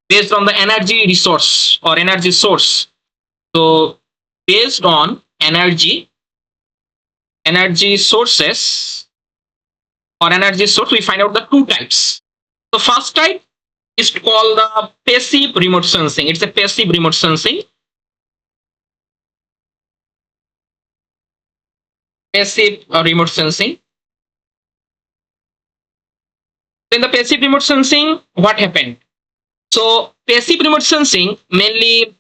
based on the energy resource or energy source. So based on energy sources or energy source, we find out the two types. The first type is called the passive remote sensing. It's a passive remote sensing. Passive remote sensing. In the passive remote sensing, what happened? So passive remote sensing mainly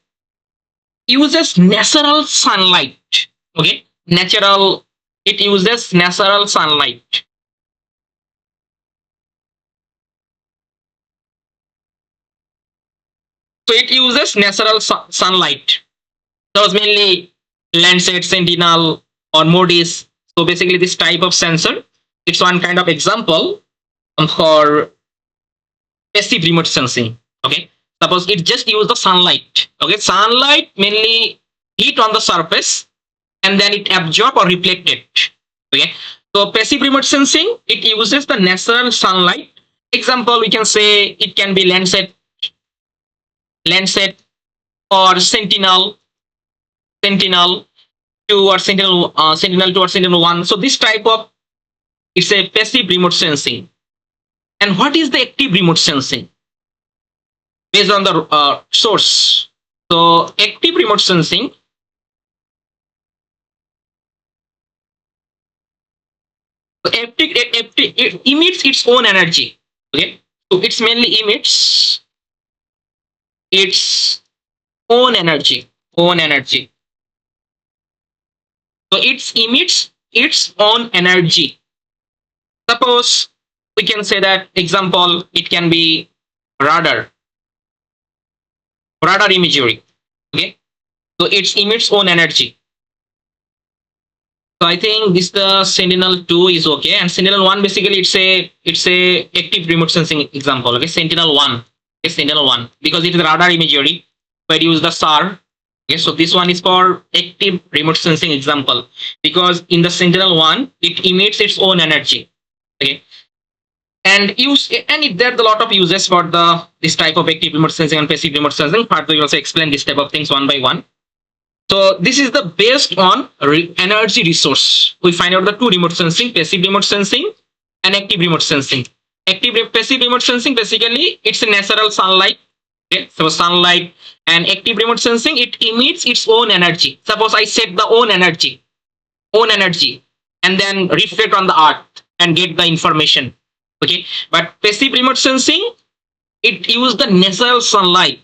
uses natural sunlight. Okay, it uses natural sunlight. So it uses natural sunlight. Those mainly Landsat, Sentinel, or Moody's. So basically, this type of sensor, it's one kind of example for passive remote sensing. Okay, suppose it just use the sunlight. Okay, sunlight mainly heat on the surface, and then it absorb or reflect it. Okay, so passive remote sensing, it uses the natural sunlight. Example, we can say it can be Landsat or Sentinel 2 or Sentinel 2 or Sentinel 1. So this type of, it's a passive remote sensing. And what is the active remote sensing? Based on the source. So active remote sensing, it emits its own energy. Okay, so it's mainly emits its own energy. So it emits its own energy. Suppose we can say that example, it can be radar imagery. Okay, so it emits own energy. So I think this the Sentinel 2 is okay, and Sentinel 1 basically it's a active remote sensing example. Okay, Sentinel 1 is Sentinel 1 because it is radar imagery, where you use the SAR. Okay, so this one is for active remote sensing example because in the Sentinel 1 it emits its own energy. Okay, and there are a lot of uses for this type of active remote sensing and passive remote sensing. Further, we also explain this type of things one by one. So this is the based on energy resource. We find out the two remote sensing, passive remote sensing and active remote sensing. Passive remote sensing, basically it's a natural sunlight. Okay? So sunlight. And active remote sensing, it emits its own energy. Suppose I set the own energy, and then reflect on the earth and get the information. Okay, but passive remote sensing, it uses the natural sunlight.